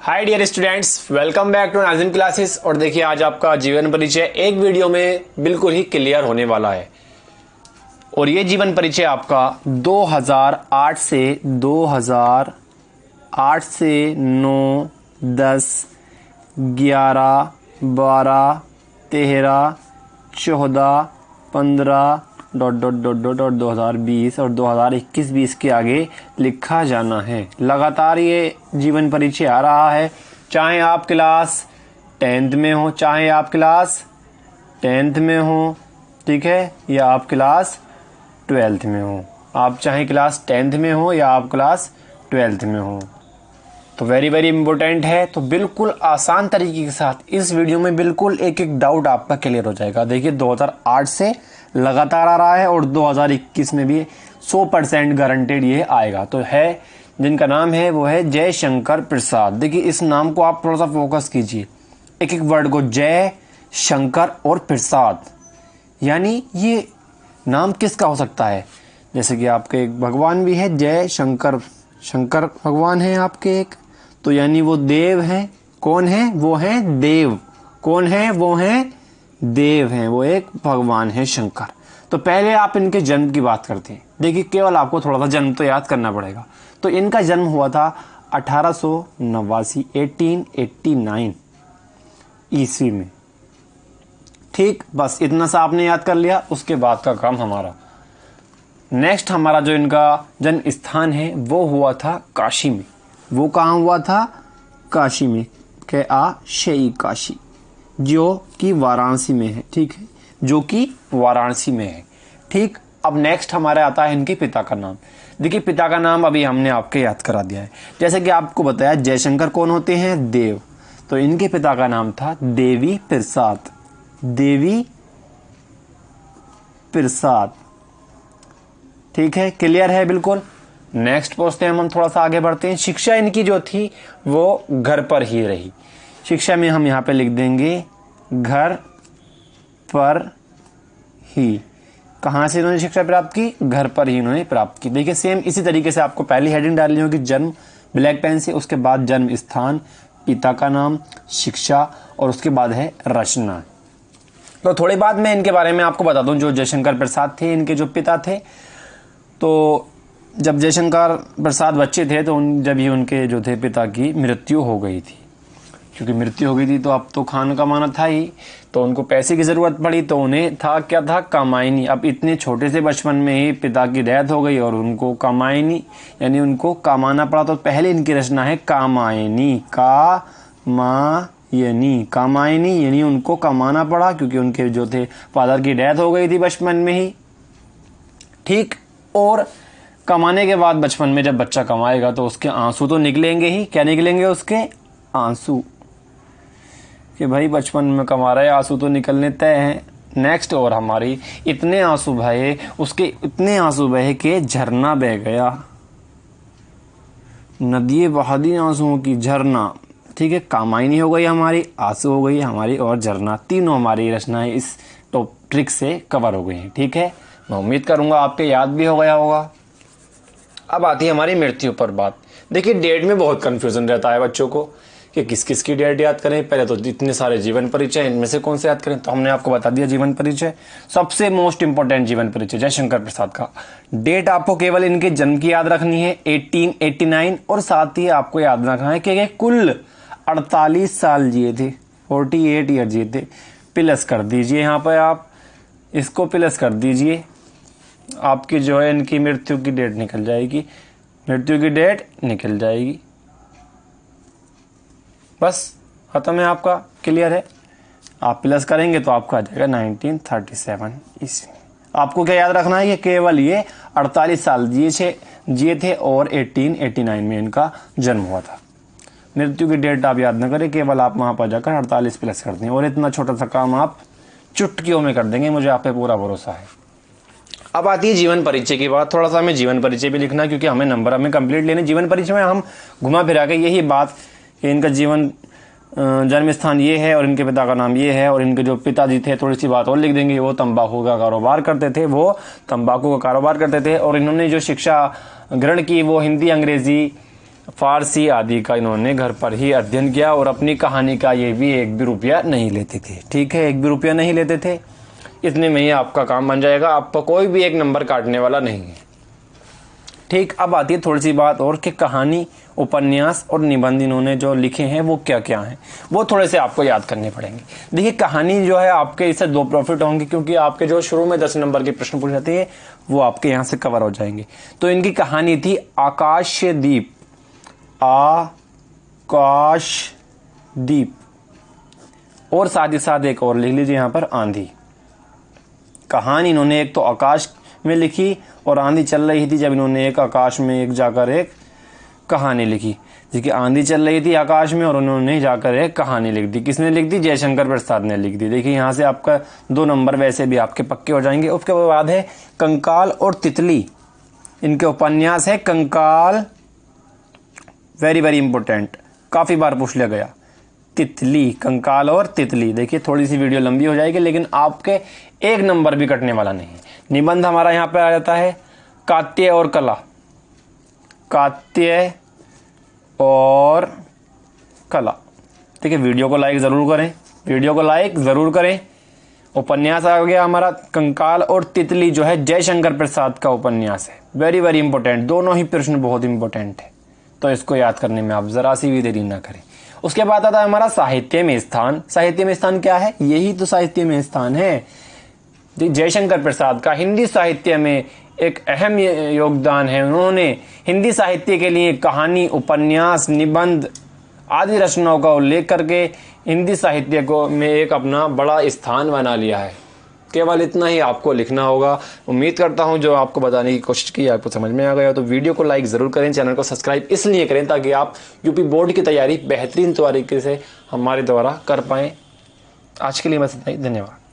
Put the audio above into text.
Hi dear students, welcome back to Nazim classes. और देखिए आज आपका जीवन परिचय एक वीडियो में बिल्कुल ही क्लियर होने वाला है। और ये जीवन परिचय आपका 2008 से 9, 10, 11, 12, 13, 14, 15 ... 2020 और 2021-20 के आगे लिखा जाना है। लगातार ये जीवन परिचय आ रहा है, चाहे आप क्लास 10th में हो, चाहे आप क्लास 10th में हो, ठीक है, या आप क्लास 12th में हो। आप चाहे क्लास 10th में हो या आप क्लास 12th में हो, तो वेरी वेरी इंपॉर्टेंट है। तो बिल्कुल आसान तरीके के साथ इस वीडियो में बिल्कुल एक एक डाउट आपका क्लियर हो जाएगा। देखिए 2008 से लगातार आ रहा है और 2021 में भी 100% गारंटेड ये आएगा। तो है जिनका नाम है वो है जयशंकर प्रसाद। देखिए इस नाम को आप थोड़ा सा फोकस कीजिए, एक एक वर्ड को, जय, शंकर और प्रसाद, यानी ये नाम किसका हो सकता है। जैसे कि आपके एक भगवान भी है जय शंकर, शंकर भगवान है आपके एक, तो यानी वो देव हैं। कौन है? वो है देव। कौन है? वो है देव हैं, वो एक भगवान है शंकर। तो पहले आप इनके जन्म की बात करते हैं। देखिए केवल आपको थोड़ा सा जन्म तो याद करना पड़ेगा। तो इनका जन्म हुआ था 1889 1889 ईस्वी में। ठीक, बस इतना सा आपने याद कर लिया, उसके बाद का काम हमारा। नेक्स्ट हमारा जो इनका जन्म स्थान है वो हुआ था काशी में। वो कहाँ हुआ था? काशी में, काशी, जो कि वाराणसी में है। ठीक है, जो कि वाराणसी में है। ठीक, अब नेक्स्ट हमारे आता है इनके पिता का नाम। देखिए पिता का नाम अभी हमने आपके याद करा दिया है। जैसे कि आपको बताया जयशंकर कौन होते हैं? देव। तो इनके पिता का नाम था देवी प्रसाद। देवी प्रसाद, ठीक है, क्लियर है बिल्कुल। नेक्स्ट पूछते हैं हम थोड़ा सा आगे बढ़ते हैं। शिक्षा इनकी जो थी वो घर पर ही रही। शिक्षा में हम यहाँ पे लिख देंगे घर पर ही। कहाँ से इन्होंने शिक्षा प्राप्त की? घर पर ही इन्होंने प्राप्त की। देखिए सेम इसी तरीके से आपको पहली हेडिंग डालनी होगी जन्म ब्लैक पेन से, उसके बाद जन्म स्थान, पिता का नाम, शिक्षा और उसके बाद है रचना। तो थोड़ी बाद मैं इनके बारे में आपको बता दूं। जो जयशंकर प्रसाद थे, इनके जो पिता थे, तो जब जयशंकर प्रसाद बच्चे थे तो जब ही उनके जो थे पिता की मृत्यु हो गई थी। क्योंकि मृत्यु हो गई थी तो अब तो खाना कमाना था ही, तो उनको पैसे की ज़रूरत पड़ी। तो उन्हें था क्या था? कमाई। अब इतने छोटे से बचपन में ही पिता की डेथ हो गई और उनको कमाई, यानी उनको कमाना पड़ा। तो पहले इनकी रचना है कामायनी। कामायनी यानी उनको कमाना पड़ा, क्योंकि उनके जो थे फादर की डेथ हो गई थी बचपन में ही। ठीक, और कमाने के बाद बचपन में जब बच्चा कमाएगा तो उसके आंसू तो निकलेंगे ही। क्या निकलेंगे? उसके आंसू, कि भाई बचपन में कमा रहे, आंसू तो निकलने तय हैं। नेक्स्ट, और हमारी इतने आंसू बहे, उसके इतने आंसू बहे कि झरना बह गया। नदी बहा दी आंसुओं की, झरना। ठीक है, कामायनी हो गई हमारी, आंसू हो गई हमारी, और झरना। तीनों हमारी रचनाएं इस ट्रिक से कवर हो गई हैं। ठीक है, मैं उम्मीद करूंगा आपके याद भी हो गया होगा। अब आती है हमारी मृत्यु पर बात। देखिए डेट में बहुत कंफ्यूजन रहता है बच्चों को कि किस किस की डेट याद करें। पहले तो इतने सारे जीवन परिचय, इनमें से कौन से याद करें? तो हमने आपको बता दिया जीवन परिचय। सबसे मोस्ट इंपॉर्टेंट जीवन परिचय जयशंकर प्रसाद का। डेट आपको केवल इनके जन्म की याद रखनी है 1889, और साथ ही आपको याद रखना है कि कुल 48 साल जिए थे, 48 ईयर जिए थे। प्लस कर दीजिए यहाँ पर, आप इसको प्लस कर दीजिए, आपकी जो है इनकी मृत्यु की डेट निकल जाएगी। मृत्यु की डेट निकल जाएगी, बस खत्म है आपका। क्लियर है? आप प्लस करेंगे तो आपका आ जाएगा 1937 ईस्वी। आपको क्या याद रखना है? कि केवल ये 48 साल जिए थे और 1889 में इनका जन्म हुआ था। मृत्यु की डेट आप याद न करें, केवल आप वहां पर जाकर 48 प्लस कर दें, और इतना छोटा सा काम आप चुटकियों में कर देंगे, मुझे आप पे पूरा भरोसा है। अब आती है जीवन परिचय की बात। थोड़ा सा हमें जीवन परिचय भी लिखना है, क्योंकि हमें नंबर हमें कंप्लीट लेने। जीवन परिचय में हम घुमा फिरा के यही बात कि इनका जीवन जन्म स्थान ये है और इनके पिता का नाम ये है, और इनके जो पिताजी थे थोड़ी सी बात और लिख देंगे। वो तंबाकू का कारोबार करते थे, और इन्होंने जो शिक्षा ग्रहण की वो हिंदी अंग्रेजी फारसी आदि का इन्होंने घर पर ही अध्ययन किया और अपनी कहानी का ये भी 1 भी रुपया नहीं लेते थे। ठीक है, 1 भी रुपया नहीं लेते थे। इतने में ही आपका काम बन जाएगा, आपको कोई भी एक नंबर काटने वाला नहीं है। ठीक, अब आती है थोड़ी सी बात और कि कहानी, उपन्यास और निबंध इन्होंने जो लिखे हैं वो क्या क्या हैं, वो थोड़े से आपको याद करने पड़ेंगे। देखिए, कहानी जो है आपके इससे 2 प्रॉफिट होंगे, क्योंकि आपके जो शुरू में 10 नंबर के प्रश्न पूछे जाते हैं वो आपके यहाँ से कवर हो जाएंगे। तो इनकी कहानी थी आकाशदीप। आकाशदीप, और साथ ही साथ एक और लिख लीजिए यहाँ पर, आंधी। कहानी इन्होंने एक तो आकाश में लिखी और आंधी चल रही थी जब इन्होंने एक आकाश में एक जाकर एक कहानी लिखी। देखिए, आंधी चल रही थी आकाश में और उन्होंने जाकर एक कहानी लिख दी। किसने लिख दी? जयशंकर प्रसाद ने लिख दी। देखिए, यहाँ से आपका 2 नंबर वैसे भी आपके पक्के हो जाएंगे। उसके बाद है कंकाल और तितली। इनके उपन्यास है कंकाल, वेरी वेरी इंपॉर्टेंट, काफ़ी बार पूछ लिया गया। तितली, कंकाल और तितली। देखिए, थोड़ी सी वीडियो लंबी हो जाएगी लेकिन आपके 1 नंबर भी कटने वाला नहीं है। निबंध हमारा यहाँ पे आ जाता है कात्य और कला। कात्य और कला। देखिए, वीडियो को लाइक ज़रूर करें, वीडियो को लाइक ज़रूर करें। उपन्यास आ गया हमारा कंकाल और तितली, जो है जयशंकर प्रसाद का उपन्यास है। वेरी वेरी इंपॉर्टेंट, दोनों ही प्रश्न बहुत इंपॉर्टेंट है, तो इसको याद करने में आप ज़रा सी भी देरी ना करें। उसके बाद आता है हमारा साहित्य में स्थान। साहित्य में स्थान क्या है? यही तो साहित्य में स्थान है। जयशंकर प्रसाद का हिंदी साहित्य में एक अहम योगदान है। उन्होंने हिंदी साहित्य के लिए कहानी, उपन्यास, निबंध आदि रचनाओं का उल्लेख करके हिंदी साहित्य को में एक अपना बड़ा स्थान बना लिया है। केवल इतना ही आपको लिखना होगा। उम्मीद करता हूं जो आपको बताने की कोशिश की आपको समझ में आ गया। तो वीडियो को लाइक ज़रूर करें, चैनल को सब्सक्राइब इसलिए करें ताकि आप यूपी बोर्ड की तैयारी बेहतरीन तरीके से हमारे द्वारा कर पाएँ। आज के लिए बस इतना ही, धन्यवाद।